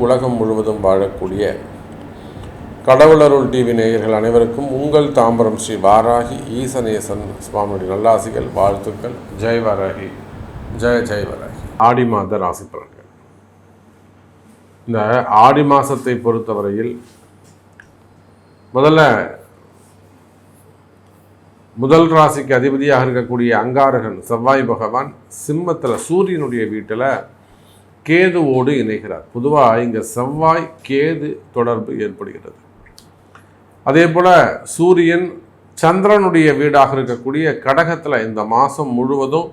உலகம் முழுவதும் வாழக்கூடிய கடவுளருள் டிவி நேயர்கள் அனைவருக்கும் உங்கள் தாம்பரம் ஸ்ரீ வாராகி ஈசனேசன் சுவாமியுடைய நல்லாசிகள், வாழ்த்துக்கள். ஜெய் வாராகி, ஜெய் வாராகி. ஆடி மாத ராசி பலன்கள். இந்த ஆடி மாதத்தை பொறுத்தவரையில் முதல் ராசிக்கு அதிபதியாக இருக்கக்கூடிய அங்காரகன் செவ்வாய் பகவான் சிம்மத்தில் சூரியனுடைய வீட்டில் கேதுவோடு இணைகிறார். பொதுவாக இங்கே செவ்வாய் கேது தொடர்பு ஏற்படுகிறது. அதே போல் சூரியன் சந்திரனுடைய வீடாக இருக்கக்கூடிய கடகத்தில் இந்த மாதம் முழுவதும்,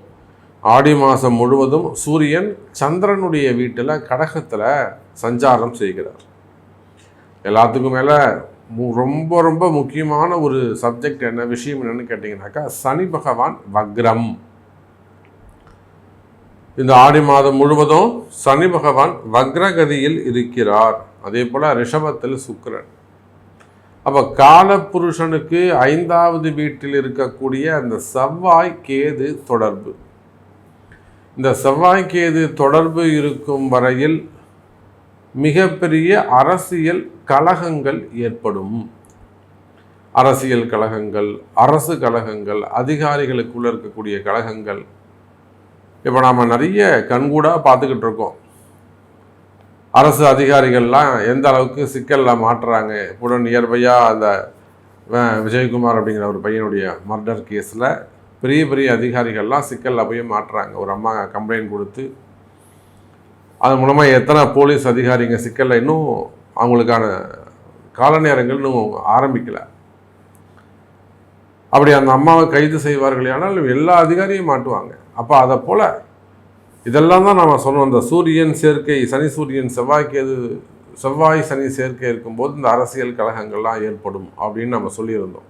ஆடி மாதம் முழுவதும் சூரியன் சந்திரனுடைய வீட்டில் கடகத்தில் சஞ்சாரம் செய்கிறார். எல்லாத்துக்கும் மேலே ரொம்ப ரொம்ப முக்கியமான ஒரு சப்ஜெக்ட் விஷயம் என்னன்னு கேட்டிங்கனாக்கா, சனி பகவான் வக்ரம். இந்த ஆடி மாதம் முழுவதும் சனி பகவான் வக்ரகதியில் இருக்கிறார். அதே போல் ரிஷபத்தில் சுக்கிரன். அப்போ காலபுருஷனுக்கு 5வது வீட்டில் இருக்கக்கூடிய அந்த செவ்வாய் கேது தொடர்பு. இந்த செவ்வாய் கேது தொடர்பு இருக்கும் வரையில் மிகப்பெரிய அரசியல் கலகங்கள் ஏற்படும். அரசியல் கலகங்கள், அரசு கலகங்கள், அதிகாரிகளுக்குள்ள இருக்கக்கூடிய கலகங்கள். இப்போ நாம் நிறைய கண்கூடாக பார்த்துக்கிட்டு இருக்கோம். அரசு அதிகாரிகள்லாம் எந்த அளவுக்கு சிக்கலில் மாட்டுறாங்க. கூட நியர்பையாக அந்த விஜயகுமார் அப்படிங்கிற ஒரு பையனுடைய மர்டர் கேஸில் பெரிய பெரிய அதிகாரிகள்லாம் சிக்கலில் போய் மாட்டுறாங்க. ஒரு அம்மா கம்ப்ளைண்ட் கொடுத்து அது மூலமாக எத்தனை போலீஸ் அதிகாரிங்க சிக்கலில் இன்னும் அவங்களுக்கான கால நேரங்கள் இன்னும் ஆரம்பிக்கலை. அப்படி அந்த அம்மாவை கைது செய்வார்கள், ஆனால் எல்லா அதிகாரியும் மாட்டுவாங்க. அப்போ அதை போல் இதெல்லாம் தான் நம்ம சொன்னோம். இந்த சூரியன் சேர்க்கை, சனி சூரியன் செவ்வாய் சனி சேர்க்கை இருக்கும்போது இந்த அரசியல் கலகங்கள்லாம் ஏற்படும் அப்படின்னு நம்ம சொல்லியிருந்தோம்.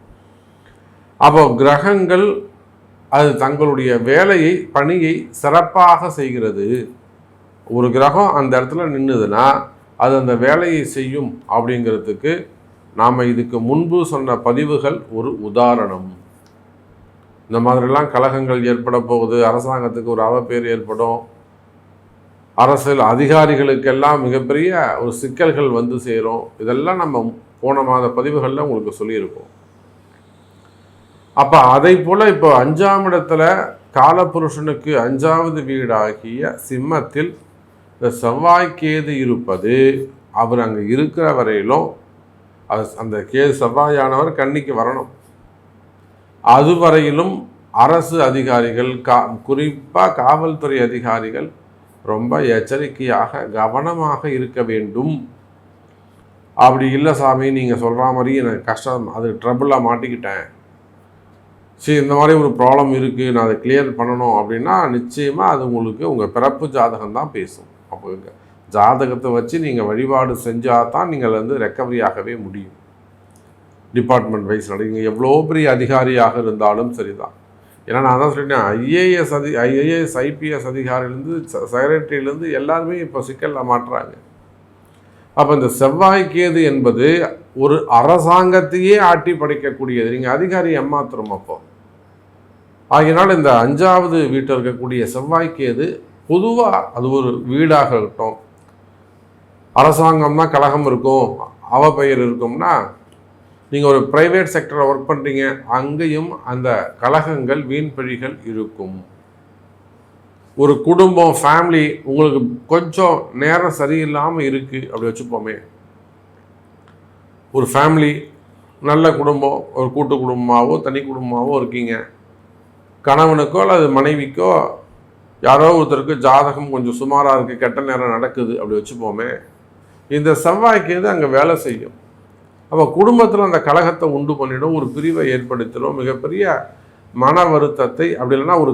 அப்போ கிரகங்கள் அது தங்களுடைய வேலையை, பணியை சிறப்பாக செய்கிறது. ஒரு கிரகம் அந்த இடத்துல நின்றுதுன்னா அது அந்த வேலையை செய்யும் அப்படிங்கிறதுக்கு நாம் இதுக்கு முன்பு சொன்ன பதிவுகள் ஒரு உதாரணம். இந்த மாதிரிலாம் கலகங்கள் ஏற்பட போகுது. அரசாங்கத்துக்கு ஒரு அவப்பேர் ஏற்படும். அரசியல் அதிகாரிகளுக்கெல்லாம் மிகப்பெரிய ஒரு சிக்கல்கள் வந்து சேரும். இதெல்லாம் நம்ம போன மாத பதிவுகளில் உங்களுக்கு சொல்லியிருக்கோம். அப்போ அதை போல் இப்போ 5ஆம் இடத்துல காலபுருஷனுக்கு 5வது வீடாகிய சிம்மத்தில் இந்த செவ்வாய் கேது இருப்பது, அவர் அங்கே இருக்கிற வரையிலும் அந்த கேது செவ்வாயானவர் கன்னிக்கு வரணும். அதுவரையிலும் அரசு அதிகாரிகள், குறிப்பாக காவல்துறை அதிகாரிகள் ரொம்ப எச்சரிக்கையாக கவனமாக இருக்க வேண்டும். அப்படி இல்லை சாமி, நீங்கள் சொல்கிற மாதிரி எனக்கு கஷ்டம், அது ட்ரபிளாக மாட்டிக்கிட்டேன், சரி இந்த மாதிரி ஒரு ப்ராப்ளம் இருக்குது, நான் அதை கிளியர் பண்ணணும் அப்படின்னா நிச்சயமாக அது உங்களுக்கு உங்கள் பிறப்பு ஜாதகம் தான் பேசும். அப்போ ஜாதகத்தை வச்சு நீங்கள் வழிபாடு செஞ்சால் தான் நீங்கள் ரெக்கவரி ஆகவே முடியும். டிபார்ட்மெண்ட் வைஸ் நீங்கள் எவ்வளோ பெரிய அதிகாரியாக இருந்தாலும் சரிதான். ஏன்னா நான் தான் சொல்லிட்டேன், ஐஏஎஸ் ஐபிஎஸ் அதிகாரிலேருந்து செக்ரட்டரியிலேருந்து எல்லாருமே இப்போ சிக்கலில் மாட்டுறாங்க. அப்போ இந்த செவ்வாய் கேது என்பது ஒரு அரசாங்கத்தையே ஆட்டி படைக்கக்கூடியது. நீங்கள் அதிகாரி ஏமாத்துறோம். அப்போ ஆகினால் இந்த 5வது வீட்டில் இருக்கக்கூடிய செவ்வாய் கேது பொதுவாக அது ஒரு வீடாக இருக்கட்டும், அரசாங்கம்னா கலகம் இருக்கும், அவப்பெயர் இருக்கும்னா, நீங்கள் ஒரு ப்ரைவேட் செக்டரில் ஒர்க் பண்ணுறீங்க, அங்கேயும் அந்த கலகங்கள், வீண்பழிகள் இருக்கும். ஒரு குடும்பம், ஃபேமிலி உங்களுக்கு கொஞ்சம் நேரம் சரியில்லாமல் இருக்குது அப்படி வச்சுப்போமே. ஒரு ஃபேமிலி நல்ல குடும்பம், ஒரு கூட்டு குடும்பமாகவோ தனி குடும்பமாகவோ இருக்கீங்க. கணவனுக்கோ அல்லது மனைவிக்கோ யாரோ ஒருத்தருக்கு ஜாதகம் கொஞ்சம் சுமாராக இருக்குது, கெட்ட நேரம் நடக்குது அப்படி வச்சுப்போமே. இந்த செவ்வாய்க்கு அங்கே வேலை செய்யும். அப்போ குடும்பத்தில் அந்த கலகத்தை உண்டு பண்ணிடும், ஒரு பிரிவை ஏற்படுத்திடும், மிகப்பெரிய மன வருத்தத்தை. அப்படி இல்லைன்னா ஒரு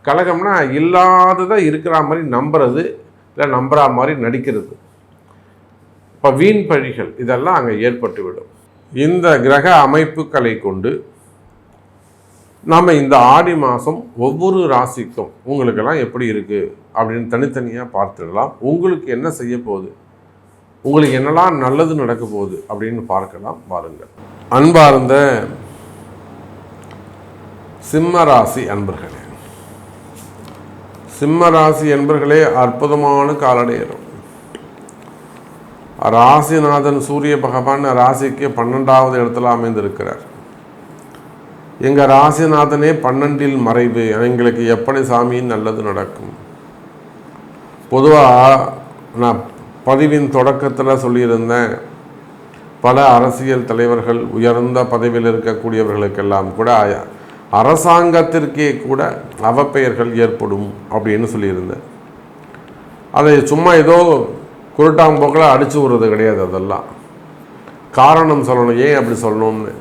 கலகம்னா இல்லாததாக இருக்கிற மாதிரி நம்புறது, இல்லை நம்புற மாதிரி நடிக்கிறது. இப்போ வீண் பழிகள் இதெல்லாம் அங்கே ஏற்பட்டுவிடும். இந்த கிரக அமைப்புகளை கொண்டு நாம் இந்த ஆடி மாதம் ஒவ்வொரு ராசிக்கும் உங்களுக்கெல்லாம் எப்படி இருக்குது அப்படின்னு தனித்தனியாக பார்த்துடலாம். உங்களுக்கு என்ன செய்ய போகுது, உங்களுக்கு என்னெல்லாம் நல்லது நடக்க போகுது அப்படின்னு பார்க்கலாம். பாருங்கள். அன்பார்ந்த சிம்ம ராசி அன்பர்களே, சிம்ம ராசி என்பர்களே அற்புதமான காலநேரம். ராசிநாதன் சூரிய பகவான் ராசிக்கு 12வது இடத்துல அமைந்திருக்கிறார். எங்கள் ராசிநாதனே 12ல் மறைவு, எங்களுக்கு எப்படி சாமியின் நல்லது நடக்கும்? பொதுவாக நான் பதிவின் தொடக்கத்தில் சொல்லியிருந்தேன், பல அரசியல் தலைவர்கள் உயர்ந்த பதவியில் இருக்கக்கூடியவர்களுக்கெல்லாம் கூட அரசாங்கத்திற்கே கூட அவப்பெயர்கள் ஏற்படும் அப்படின்னு சொல்லியிருந்தேன். அதை சும்மா ஏதோ குருட்டாம்போக்கில் அடிச்சு விடுறது கிடையாது. அதெல்லாம் காரணம் சொல்லணும், ஏன் அப்படி சொல்லணும்னு.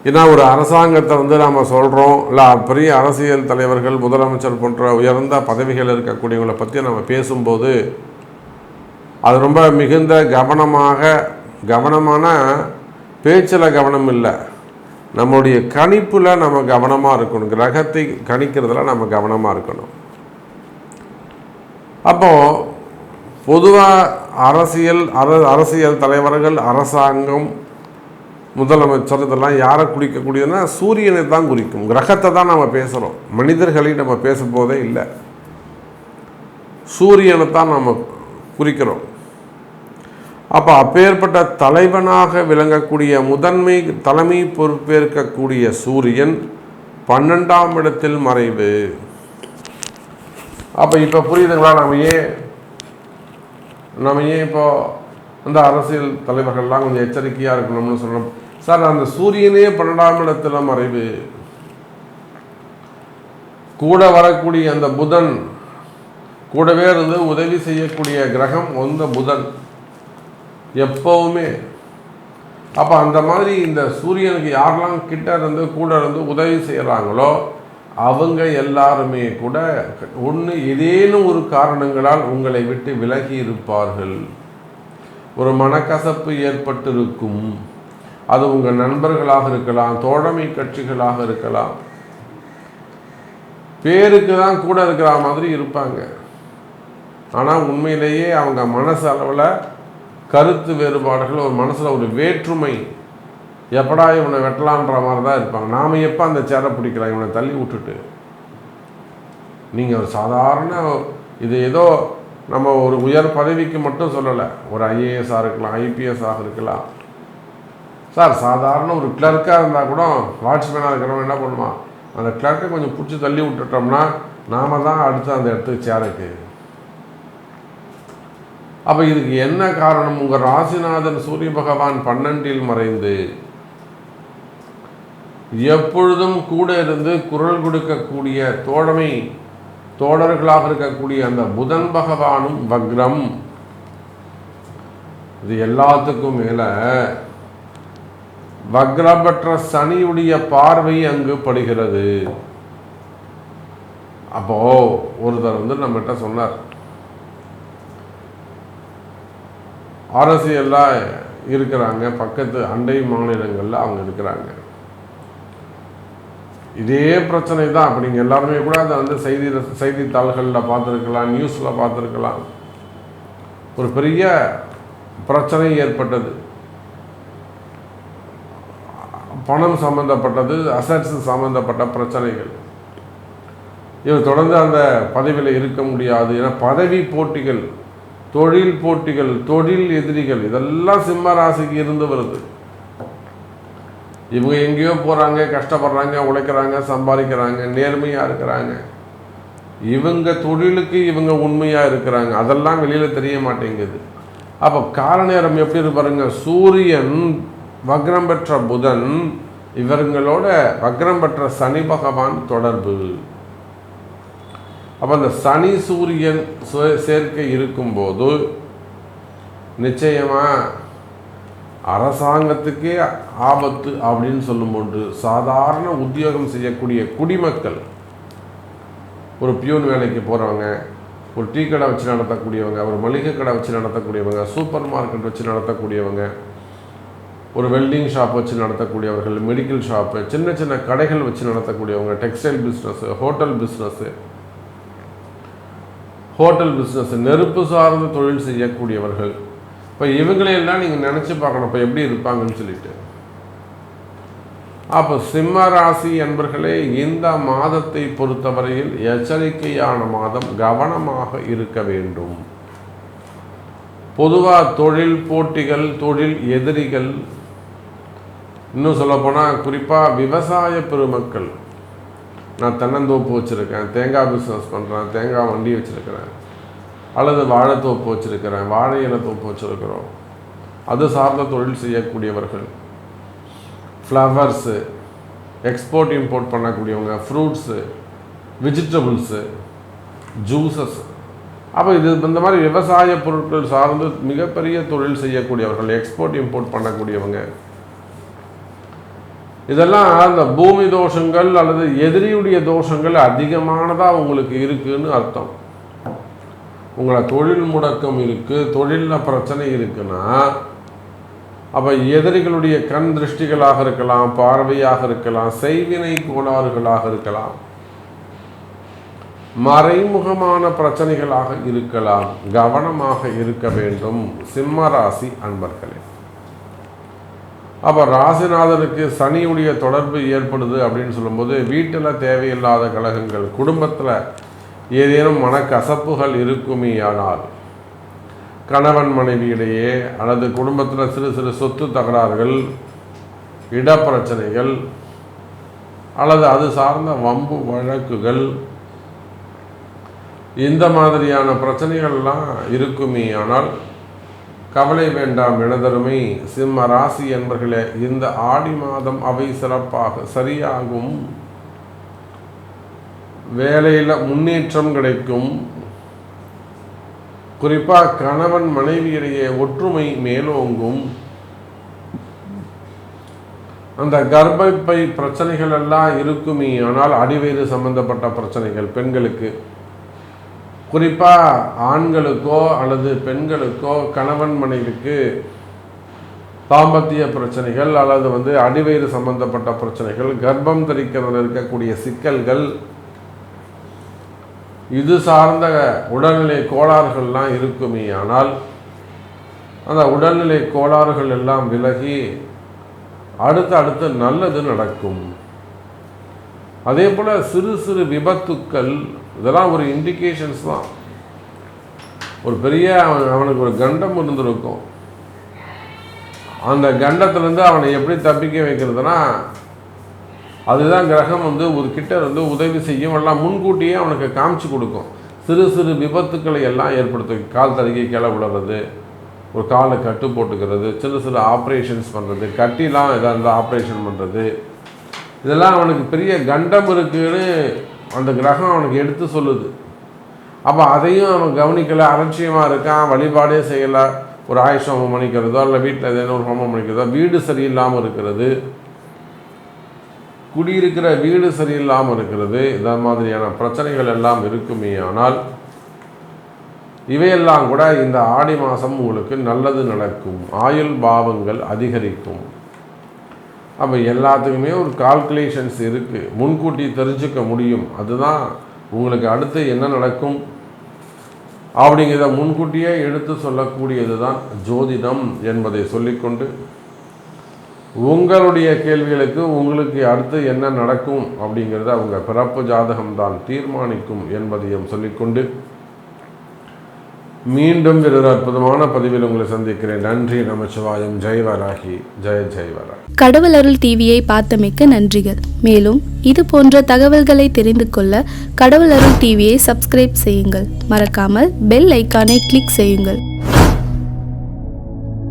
ஏன்னா ஒரு அரசாங்கத்தை நாம் சொல்கிறோம், இல்லை பெரிய அரசியல் தலைவர்கள், முதலமைச்சர் போன்ற உயர்ந்த பதவிகள் இருக்கக்கூடியவங்களை பற்றி நம்ம பேசும்போது அது ரொம்ப மிகுந்த கவனமான பேச்சில் கவனம் இல்லை, நம்முடைய கணிப்பில் நம்ம கவனமாக இருக்கணும். கிரகத்தை கணிக்கிறதுல நம்ம கவனமாக இருக்கணும். அப்போது பொதுவாக அரசியல் தலைவர்கள், அரசாங்கம், முதலமைச்சர் இதெல்லாம் யாரை குறிக்கக்கூடியதுன்னா சூரியனை தான் குறிக்கும். கிரகத்தை தான் நம்ம பேசுகிறோம், மனிதர்களை நம்ம பேசும்போதே இல்லை, சூரியனை தான் நம்ம குறிக்கிறோம். அப்போ அப்பேற்பட்ட தலைவனாக விளங்கக்கூடிய தலைமை பொறுப்பேற்கக்கூடிய சூரியன் 12ஆம் இடத்தில் மறைவு. அப்போ இப்போ புரியுதுங்களா நம்ம ஏன் இப்போ அந்த அரசியல் தலைவர்கள்லாம் கொஞ்சம் எச்சரிக்கையாக இருக்கணும்னு சொல்லணும். சார், அந்த சூரியனே 12ஆம் இடத்துல மறைவு, கூட வரக்கூடிய அந்த புதன் கூடவே இருந்து உதவி செய்யக்கூடிய கிரகம் அந்த புதன் எப்பவுமே. அப்போ அந்த மாதிரி இந்த சூரியனுக்கு யாரெல்லாம் கிட்ட இருந்து கூட இருந்து உதவி செய்கிறாங்களோ அவங்க எல்லாருமே கூட ஏதேனும் ஒரு காரணங்களால் உங்களை விட்டு விலகி இருப்பார்கள். ஒரு மனக்கசப்பு ஏற்பட்டிருக்கும். அது உங்கள் நண்பர்களாக இருக்கலாம், தோழமை கட்சிகளாக இருக்கலாம். பேருக்கு தான் கூட இருக்கிற மாதிரி இருப்பாங்க, ஆனால் உண்மையிலேயே அவங்க மனசு அளவில் கருத்து வேறுபாடுகள், ஒரு மனசில் ஒரு வேற்றுமை, எப்படா இவனை வெட்டலான்ற மாதிரி தான் இருப்பாங்க. நாம் எப்போ அந்த சேரை பிடிக்கலாம், இவனை தள்ளி விட்டுட்டு. நீங்கள் ஒரு சாதாரண இது ஏதோ நம்ம ஒரு உயர் பதவிக்கு மட்டும் சொல்லலை, ஒரு ஐஏஎஸ்ஸாக இருக்கலாம், ஐபிஎஸ்ஸாக இருக்கலாம். சார், சாதாரண ஒரு கிளர்க்காக இருந்தால் கூட வாட்ச்மேனாக இருக்கிறவங்க என்ன பண்ணுவான், அந்த கிளர்க்கை கொஞ்சம் பிடிச்சி தள்ளி விட்டுட்டோம்னா நாம் தான் அடுத்து அந்த இடத்துக்கு சேருக்கு. அப்போ இதுக்கு என்ன காரணம்? உங்கள் ராசிநாதன் சூரிய பகவான் 12ல் மறைந்து எப்பொழுதும் கூட இருந்து குரல் கொடுக்கக்கூடிய தோழர்களாக இருக்கக்கூடிய அந்த புதன் பகவானும் வக்ரம். இது எல்லாத்துக்கும் மேல வக்ரம் பெற்ற சனியுடைய பார்வை அங்கு படுகிறது. அப்போ ஒருத்தர் நம்மகிட்ட சொன்னார், அரசியல்லாம் இருக்கிறாங்க, பக்கத்து அண்டை மாநிலங்களில் அவங்க இருக்கிறாங்க, இதே பிரச்சனை தான். அப்படி நீங்கள் எல்லாருமே கூட அதை செய்தித்தாள்களில் பார்த்துருக்கலாம், நியூஸில் பார்த்துருக்கலாம். ஒரு பெரிய பிரச்சனை ஏற்பட்டது, பணம் சம்பந்தப்பட்டது, அசட்ஸ் சம்பந்தப்பட்ட பிரச்சனைகள். இவர் தொடர்ந்து அந்த பதவியில் இருக்க முடியாது. ஏன்னா பதவி போட்டிகள், தொழில் போட்டிகள், தொழில் எதிரிகள், இதெல்லாம் சிம்ம ராசிக்கு இருந்து வருது. இவங்க எங்கேயோ போகிறாங்க, கஷ்டப்படுறாங்க, உழைக்கிறாங்க, சம்பாதிக்கிறாங்க, நேர்மையாக இருக்கிறாங்க. இவங்க தொழிலுக்கு இவங்க உண்மையாக இருக்கிறாங்க, அதெல்லாம் வெளியில் தெரிய மாட்டேங்குது. அப்போ கால நேரம் எப்படி இருப்பாருங்க, சூரியன் வக்ரம் பெற்ற புதன், இவங்களோட வக்ரம் பெற்ற சனி பகவான் தொடர்பு. அப்போ அந்த சனி சூரியன் சேர்க்கை இருக்கும்போது நிச்சயமாக அரசாங்கத்துக்கே ஆபத்து அப்படின்னு சொல்லும்போது, சாதாரண உத்தியோகம் செய்யக்கூடிய குடிமக்கள், ஒரு பியூன் வேலைக்கு போகிறவங்க, ஒரு டீ கடை வச்சு நடத்தக்கூடியவங்க, ஒரு மளிகை கடை வச்சு நடத்தக்கூடியவங்க, சூப்பர் மார்க்கெட் வச்சு நடத்தக்கூடியவங்க, ஒரு வெல்டிங் ஷாப் வச்சு நடத்தக்கூடியவர்கள், மெடிக்கல் ஷாப்பு, சின்ன சின்ன கடைகள் வச்சு நடத்தக்கூடியவங்க, டெக்ஸ்டைல் பிஸ்னஸ்ஸு, ஹோட்டல் பிஸ்னஸ், நெருப்பு சார்ந்த தொழில் செய்யக்கூடியவர்கள். இப்போ இவங்களையெல்லாம் நீங்கள் நினச்சி பார்க்கணும், இப்போ எப்படி இருப்பாங்கன்னு சொல்லிட்டு. அப்போ சிம்ம ராசி என்பர்களே, இந்த மாதத்தை பொறுத்தவரையில் எச்சரிக்கையான மாதம், கவனமாக இருக்க வேண்டும். பொதுவாக தொழில் போட்டிகள், தொழில் எதிரிகள், இன்னும் சொல்லப்போனால் குறிப்பாக விவசாய பெருமக்கள், நான் தென்னந்தோப்பு வச்சுருக்கேன், தேங்காய் பிஸ்னஸ் பண்ணுறேன், தேங்காய் வண்டி வச்சுருக்கிறேன், அல்லது வாழைத்தோப்பு வச்சுருக்கிறேன், வாழை இலை தோப்பு வச்சுருக்கிறோம், அது சார்ந்த தொழில் செய்யக்கூடியவர்கள், ஃப்ளவர்ஸு, எக்ஸ்போர்ட் இம்போர்ட் பண்ணக்கூடியவங்க, ஃப்ரூட்ஸு, வெஜிடபிள்ஸு, ஜூஸஸ், அப்போ இந்த மாதிரி விவசாய பொருட்கள் சார்ந்து மிகப்பெரிய தொழில் செய்யக்கூடியவர்கள், எக்ஸ்போர்ட் இம்போர்ட் பண்ணக்கூடியவங்க, இதெல்லாம் அந்த பூமி தோஷங்கள் அல்லது எதிரியுடைய தோஷங்கள் அதிகமானதாக உங்களுக்கு இருக்குன்னு அர்த்தம். உங்களை தொழில் முடக்கம் இருக்குது, தொழிலில் பிரச்சனை இருக்குன்னா அப்போ எதிரிகளுடைய கண் திருஷ்டிகளாக இருக்கலாம், பார்வையாக இருக்கலாம், செய்வினை கோளாறுகளாக இருக்கலாம், மறைமுகமான பிரச்சனைகளாக இருக்கலாம். கவனமாக இருக்க வேண்டும் சிம்ம ராசி அன்பர்களே. அப்போ ராசிநாதனுக்கு சனியுடைய தொடர்பு ஏற்படுது அப்படின்னு சொல்லும்போது வீட்டில் தேவையில்லாத கலகங்கள், குடும்பத்தில் ஏதேனும் மனக்கசப்புகள் இருக்குமே ஆனால் கணவன் மனைவியிடையே அல்லது குடும்பத்தில் சிறு சிறு சொத்து தகராறுகள், இடப்பிரச்சனைகள் அல்லது அது சார்ந்த வம்பு வழக்குகள், இந்த மாதிரியான பிரச்சனைகள்லாம் இருக்குமே ஆனால் கவலை வேண்டாம் எனதருமை சிம்ம ராசி என்பர்களே. இந்த ஆடி மாதம் அவை சிறப்பாக சரியாகும், வேலையில் முன்னேற்றம் கிடைக்கும். குறிப்பாக கணவன் மனைவியிடையே ஒற்றுமை மேலோங்கும். அந்த கர்ப்பப்பை பிரச்சனைகள் எல்லாம் இருக்குமே ஆனால் அடிவயிறு சம்பந்தப்பட்ட பிரச்சனைகள் பெண்களுக்கு, குறிப்பாக ஆண்களுக்கோ அல்லது பெண்களுக்கோ கணவன் மனைவிக்கு தாம்பத்திய பிரச்சனைகள் அல்லது அடிவயிறு சம்பந்தப்பட்ட பிரச்சனைகள், கர்ப்பம் தரிக்கிறதுல இருக்கக்கூடிய சிக்கல்கள், இது சார்ந்த உடல்நிலை கோளாறுகள்லாம் இருக்குமே ஆனால் அந்த உடல்நிலை கோளாறுகள் எல்லாம் விலகி அடுத்து நல்லது நடக்கும். அதே போல் சிறு சிறு விபத்துக்கள், இதெல்லாம் ஒரு இண்டிகேஷன்ஸ் தான். ஒரு பெரிய அவனுக்கு ஒரு கண்டம் இருந்திருக்கும், அந்த கண்டத்திலேருந்து அவனை எப்படி தப்பிக்க வைக்கிறதுனா அதுதான் கிரகம் ஒரு கிட்ட உதவி செய்யும், எல்லாம் முன்கூட்டியே அவனுக்கு காமிச்சு கொடுக்கும். சிறு சிறு விபத்துக்களை எல்லாம் ஏற்படுத்த, கால் தடுக்கி கீழே விடுறது, ஒரு காலை கட்டு போட்டுக்கிறது, சிறு சிறு ஆப்ரேஷன்ஸ் பண்ணுறது, கட்டிலாம் எதாக இருந்தால் ஆப்ரேஷன் பண்ணுறது, இதெல்லாம் அவனுக்கு பெரிய கண்டம் இருக்குன்னு அந்த கிரகம் அவனுக்கு எடுத்து சொல்லுது. அப்போ அதையும் அவன் கவனிக்கலை, அலட்சியமாக இருக்கான், வழிபாடே செய்யலை, ஒரு ஆயுஷ் ஹோமம் பண்ணிக்கிறதோ இல்லை வீட்டில் ஏதேனும் ஒரு ஹோமம் பண்ணிக்கிறதோ, வீடு சரியில்லாமல் இருக்கிறது, குடியிருக்கிற வீடு சரியில்லாமல் இருக்கிறது, இந்த மாதிரியான பிரச்சனைகள் எல்லாம் இருக்குமே ஆனால் இவையெல்லாம் கூட இந்த ஆடி மாதம் உங்களுக்கு நல்லது நடக்கும், ஆயுள் பாவங்கள் அதிகரிக்கும். அப்போ எல்லாத்துக்குமே ஒரு கால்குலேஷன்ஸ் இருக்குது, முன்கூட்டி தெரிஞ்சுக்க முடியும். அதுதான் உங்களுக்கு அடுத்து என்ன நடக்கும் அப்படிங்கிறத முன்கூட்டியே எடுத்து சொல்லக்கூடியது தான் ஜோதிடம் என்பதை சொல்லிக்கொண்டு, உங்களுடைய கேள்விகளுக்கு உங்களுக்கு அடுத்து என்ன நடக்கும் அப்படிங்கிறத உங்கள் பிறப்பு ஜாதகம்தான் தீர்மானிக்கும் என்பதையும் சொல்லிக்கொண்டு மீண்டும் ஒரு அற்புதமான பதிவில் உங்களை சந்திக்கிறேன். நன்றி, நமச்சிவாயம். ஜெய் வராகி, ஜெய் வராகி. கடவுள் அருள் டிவியை பார்த்தமைக்க நன்றிகள். மேலும் இது போன்ற தகவல்களை தெரிந்து கொள்ள கடவுள் அருள் டிவியை சப்ஸ்கிரைப் செய்யுங்கள். மறக்காமல் பெல் ஐக்கானை கிளிக் செய்யுங்கள்.